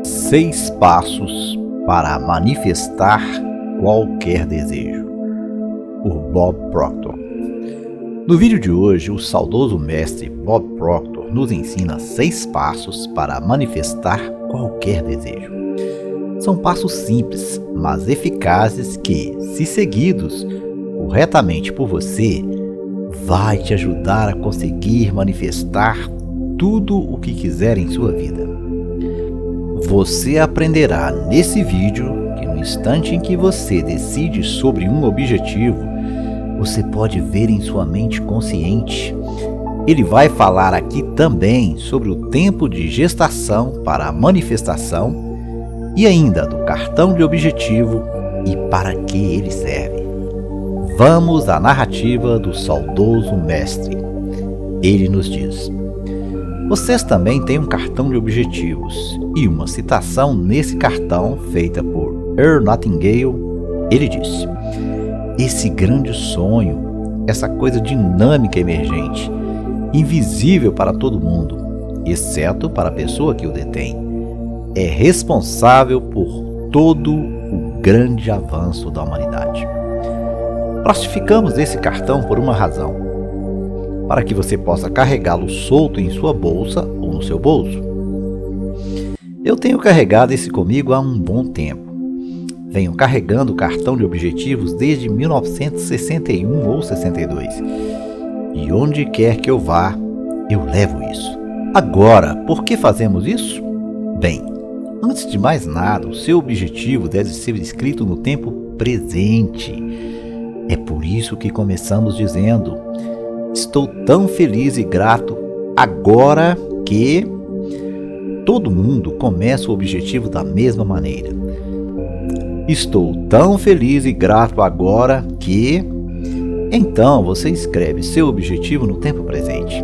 Seis passos para manifestar qualquer desejo, por Bob Proctor. No vídeo de hoje, o saudoso mestre Bob Proctor nos ensina 6 passos para manifestar qualquer desejo. São passos simples, mas eficazes que, se seguidos corretamente por você, vai te ajudar a conseguir manifestar tudo o que quiser em sua vida. Você aprenderá nesse vídeo que no instante em que você decide sobre um objetivo, você pode ver em sua mente consciente. Ele vai falar aqui também sobre o tempo de gestação para a manifestação e ainda do cartão de objetivo e para que ele serve. Vamos à narrativa do saudoso mestre. Ele nos diz: vocês também têm um cartão de objetivos e uma citação nesse cartão feita por Earl Nightingale. Ele disse: esse grande sonho, essa coisa dinâmica e emergente, invisível para todo mundo, exceto para a pessoa que o detém, é responsável por todo o grande avanço da humanidade. Classificamos esse cartão por uma razão: para que você possa carregá-lo solto em sua bolsa ou no seu bolso. Eu tenho carregado esse comigo há um bom tempo. Venho carregando o cartão de objetivos desde 1961 ou 62. E onde quer que eu vá, eu levo isso. Agora, por que fazemos isso? Bem, antes de mais nada, o seu objetivo deve ser escrito no tempo presente. É por isso que começamos dizendo: estou tão feliz e grato agora que... Todo mundo começa o objetivo da mesma maneira. Estou tão feliz e grato agora que... Então você escreve seu objetivo no tempo presente.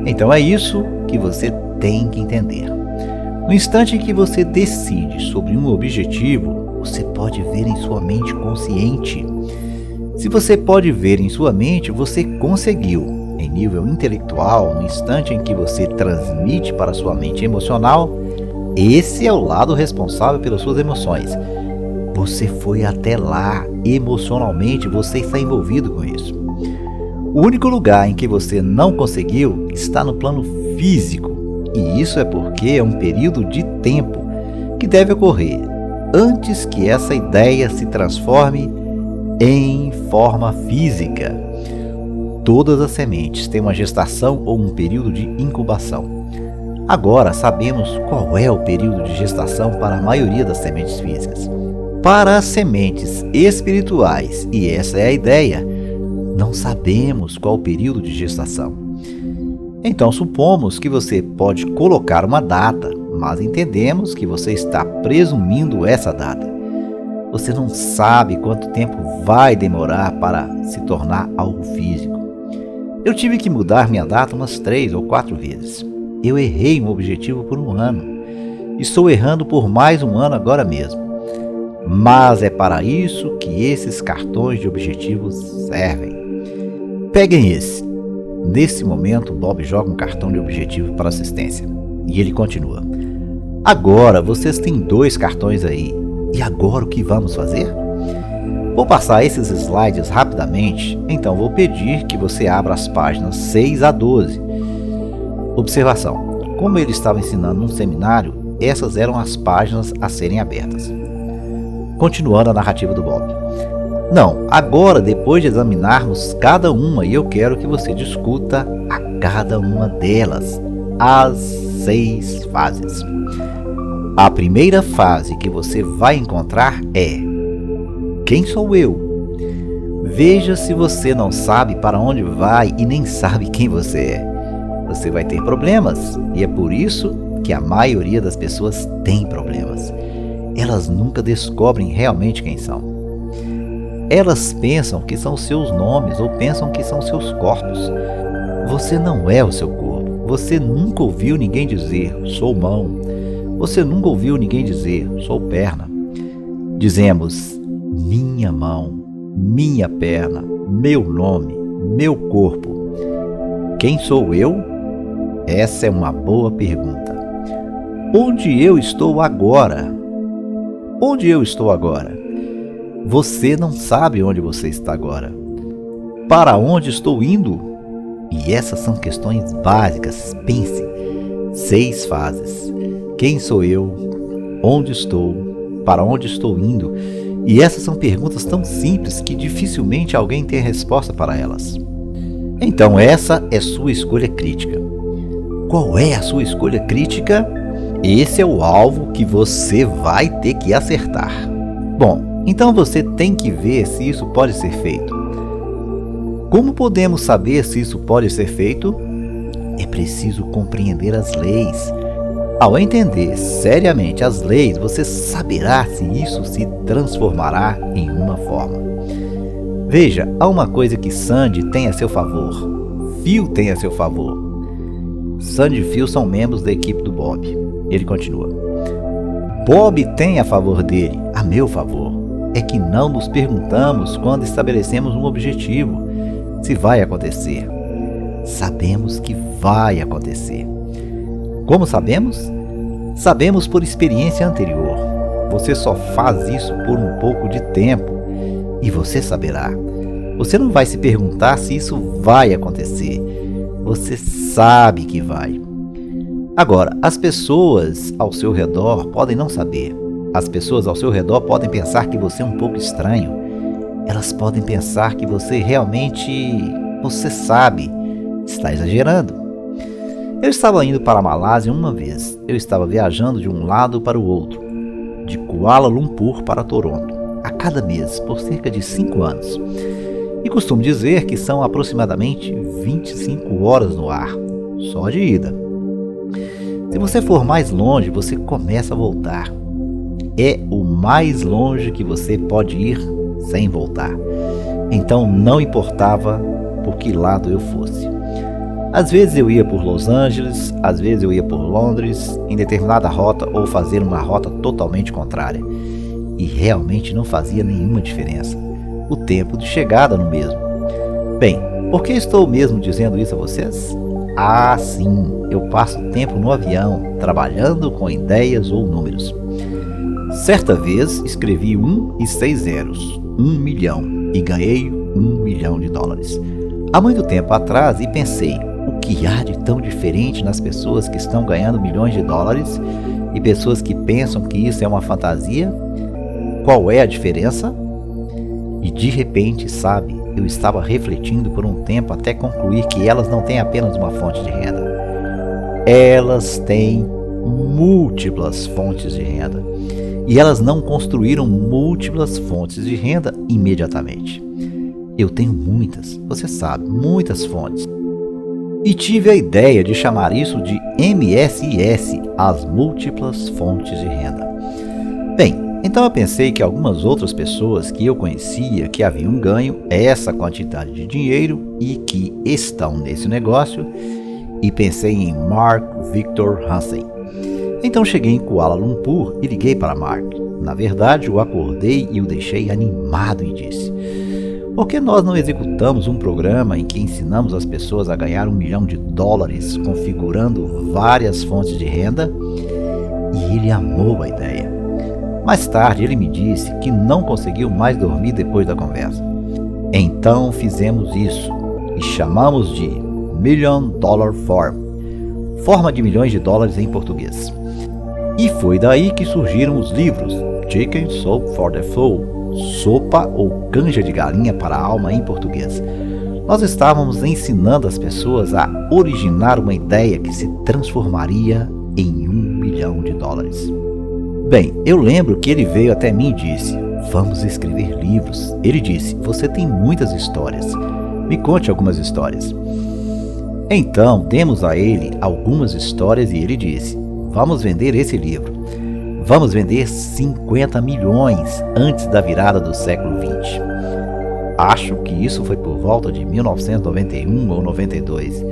Então é isso que você tem que entender. No instante em que você decide sobre um objetivo, você pode ver em sua mente consciente. Se você pode ver em sua mente, você conseguiu. Em nível intelectual, no instante em que você transmite para sua mente emocional, esse é o lado responsável pelas suas emoções. Você foi até lá, emocionalmente você está envolvido com isso. O único lugar em que você não conseguiu está no plano físico, e isso é porque é um período de tempo que deve ocorrer antes que essa ideia se transforme em forma física. Todas as sementes têm uma gestação ou um período de incubação. Agora sabemos qual é o período de gestação para a maioria das sementes físicas. Para as sementes espirituais, e essa é a ideia, não sabemos qual o período de gestação. Então supomos que você pode colocar uma data, mas entendemos que você está presumindo essa data. Você não sabe quanto tempo vai demorar para se tornar algo físico. Eu tive que mudar minha data umas 3 ou 4 vezes. Eu errei um objetivo por um ano. Estou errando por mais um ano agora mesmo. Mas é para isso que esses cartões de objetivos servem. Peguem esse. Nesse momento, Bob joga um cartão de objetivo para assistência. E ele continua: agora vocês têm 2 cartões aí. E agora o que vamos fazer? Vou passar esses slides rapidamente, então vou pedir que você abra as páginas 6 a 12. Observação: como ele estava ensinando num seminário, essas eram as páginas a serem abertas. Continuando a narrativa do Bob. Não, agora depois de examinarmos cada uma, eu quero que você discuta a cada uma delas, as 6 fases. A primeira fase que você vai encontrar é: quem sou eu? Veja se você não sabe para onde vai e nem sabe quem você é. Você vai ter problemas, e é por isso que a maioria das pessoas tem problemas. Elas nunca descobrem realmente quem são. Elas pensam que são seus nomes ou pensam que são seus corpos. Você não é o seu corpo. Você nunca ouviu ninguém dizer, sou mão. Você nunca ouviu ninguém dizer, sou perna. Dizemos, minha mão, minha perna, meu nome, meu corpo. Quem sou eu? Essa é uma boa pergunta. Onde eu estou agora? Onde eu estou agora? Você não sabe onde você está agora. Para onde estou indo? E essas são questões básicas. Pense. 6 fases. Quem sou eu? Onde estou? Para onde estou indo? E essas são perguntas tão simples que dificilmente alguém tem resposta para elas. Então essa é sua escolha crítica. Qual é a sua escolha crítica? Esse é o alvo que você vai ter que acertar. Bom, então você tem que ver se isso pode ser feito. Como podemos saber se isso pode ser feito? É preciso compreender as leis. Ao entender seriamente as leis, você saberá se isso se transformará em uma forma. Veja, há uma coisa que Sandy tem a seu favor. Phil tem a seu favor. Sandy e Phil são membros da equipe do Bob. Ele continua. Bob tem a favor dele, a meu favor. É que não nos perguntamos quando estabelecemos um objetivo, se vai acontecer. Sabemos que vai acontecer. Como sabemos? Sabemos por experiência anterior. Você só faz isso por um pouco de tempo e você saberá. Você não vai se perguntar se isso vai acontecer. Você sabe que vai. Agora, as pessoas ao seu redor podem não saber. As pessoas ao seu redor podem pensar que você é um pouco estranho. Elas podem pensar que você sabe, está exagerando. Eu estava indo para a Malásia uma vez. Eu estava viajando de um lado para o outro, de Kuala Lumpur para Toronto, a cada mês, por cerca de 5 anos. E costumo dizer que são aproximadamente 25 horas no ar, só de ida. Se você for mais longe, você começa a voltar. É o mais longe que você pode ir sem voltar. Então não importava por que lado eu fosse. Às vezes eu ia por Los Angeles, às vezes eu ia por Londres, em determinada rota ou fazer uma rota totalmente contrária. E realmente não fazia nenhuma diferença. O tempo de chegada no mesmo. Bem, por que estou mesmo dizendo isso a vocês? Ah, sim, eu passo tempo no avião, trabalhando com ideias ou números. Certa vez escrevi 1 e 6 zeros, 1 milhão, e ganhei $1 milhão. Há muito tempo atrás e pensei, o que há de tão diferente nas pessoas que estão ganhando $milhões e pessoas que pensam que isso é uma fantasia? Qual é a diferença? E de repente, sabe, eu estava refletindo por um tempo até concluir que elas não têm apenas uma fonte de renda. Elas têm múltiplas fontes de renda. E elas não construíram múltiplas fontes de renda imediatamente. Eu tenho muitas, você sabe, muitas fontes. E tive a ideia de chamar isso de MSIS, as múltiplas fontes de renda. Bem, então eu pensei que algumas outras pessoas que eu conhecia que haviam ganho essa quantidade de dinheiro e que estão nesse negócio, e pensei em Mark Victor Hansen. Então cheguei em Kuala Lumpur e liguei para Mark. Na verdade, o acordei e o deixei animado e disse: por que nós não executamos um programa em que ensinamos as pessoas a ganhar $1 milhão configurando várias fontes de renda? E ele amou a ideia. Mais tarde ele me disse que não conseguiu mais dormir depois da conversa. Então fizemos isso e chamamos de $1 Million Form, forma de $milhões em português. E foi daí que surgiram os livros Chicken Soup for the Soul, sopa ou canja de galinha para a alma em português. Nós estávamos ensinando as pessoas a originar uma ideia que se transformaria em $1 milhão. Bem, eu lembro que ele veio até mim e disse: vamos escrever livros. Ele disse: você tem muitas histórias, me conte algumas histórias. Então demos a ele algumas histórias e ele disse: vamos vender esse livro. Vamos vender 50 milhões antes da virada do século XX. Acho que isso foi por volta de 1991 ou 92.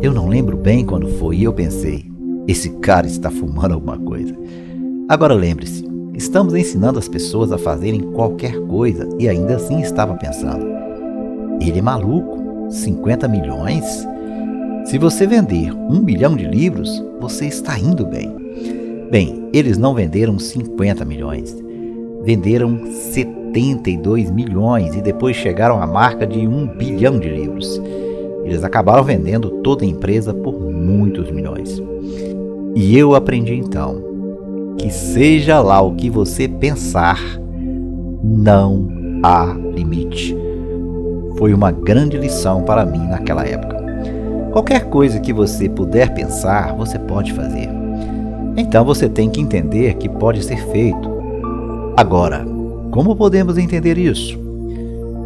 Eu não lembro bem quando foi e eu pensei: esse cara está fumando alguma coisa. Agora lembre-se, Estamos ensinando as pessoas a fazerem qualquer coisa e ainda assim estava pensando: ele é maluco, 50 milhões? Se você vender 1 bilhão de livros, você está indo bem. Bem, eles não venderam 50 milhões, venderam 72 milhões e depois chegaram à marca de 1 bilhão de livros. Eles acabaram vendendo toda a empresa por muitos milhões. E eu aprendi então que seja lá o que você pensar, não há limite. Foi uma grande lição para mim naquela época. Qualquer coisa que você puder pensar, você pode fazer. Então você tem que entender que pode ser feito. Agora, como podemos entender isso?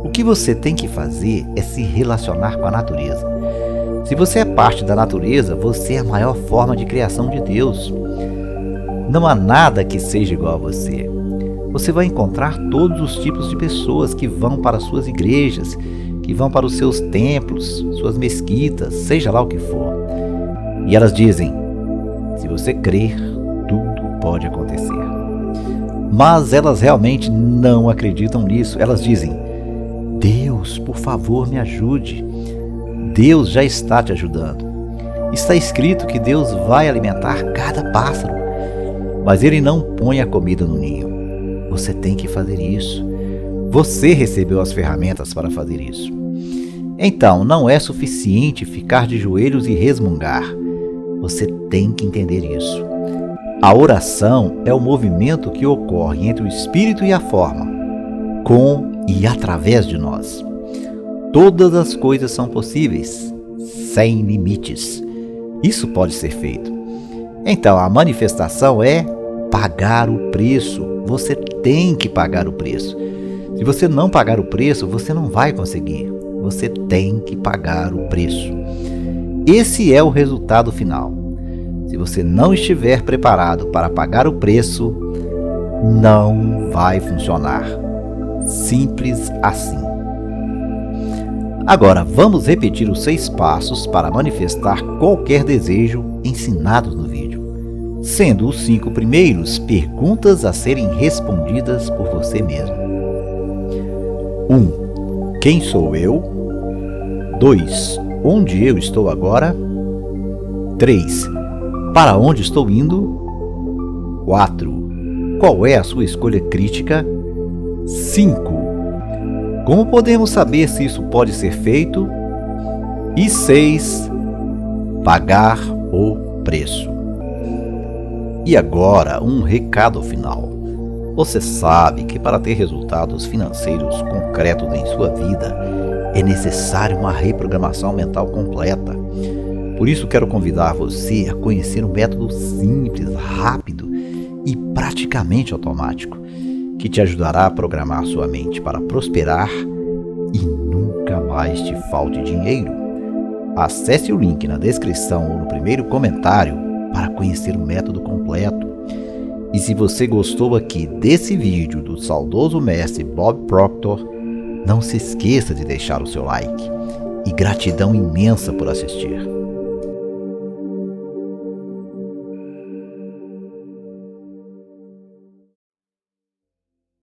O que você tem que fazer é se relacionar com a natureza. Se você é parte da natureza, você é a maior forma de criação de Deus. Não há nada que seja igual a você. Você vai encontrar todos os tipos de pessoas que vão para suas igrejas, que vão para os seus templos, suas mesquitas, seja lá o que for. E elas dizem: se você crer, tudo pode acontecer. Mas elas realmente não acreditam nisso. Elas dizem: Deus, por favor, me ajude. Deus já está te ajudando. Está escrito que Deus vai alimentar cada pássaro, mas Ele não põe a comida no ninho. Você tem que fazer isso. Você recebeu as ferramentas para fazer isso. Então, não é suficiente ficar de joelhos e resmungar. Você tem que entender isso. A oração é o movimento que ocorre entre o espírito e a forma, com e através de nós. Todas as coisas são possíveis, sem limites. Isso pode ser feito. Então, a manifestação é pagar o preço. Você tem que pagar o preço. Se você não pagar o preço, você não vai conseguir. Você tem que pagar o preço. Esse é o resultado final. Se você não estiver preparado para pagar o preço, não vai funcionar. Simples assim. Agora, vamos repetir os 6 passos para manifestar qualquer desejo ensinados no vídeo, sendo os 5 primeiros perguntas a serem respondidas por você mesmo. 1. Quem sou eu? 2. Onde eu estou agora? 3. Para onde estou indo? 4. Qual é a sua escolha crítica? 5. Como podemos saber se isso pode ser feito? E 6. Pagar o preço. E agora, um recado final. Você sabe que para ter resultados financeiros concretos em sua vida, é necessário uma reprogramação mental completa. Por isso quero convidar você a conhecer um método simples, rápido e praticamente automático, que te ajudará a programar sua mente para prosperar e nunca mais te falte dinheiro. Acesse o link na descrição ou no primeiro comentário para conhecer o método completo. E se você gostou aqui desse vídeo do saudoso mestre Bob Proctor, não se esqueça de deixar o seu like. E gratidão imensa por assistir.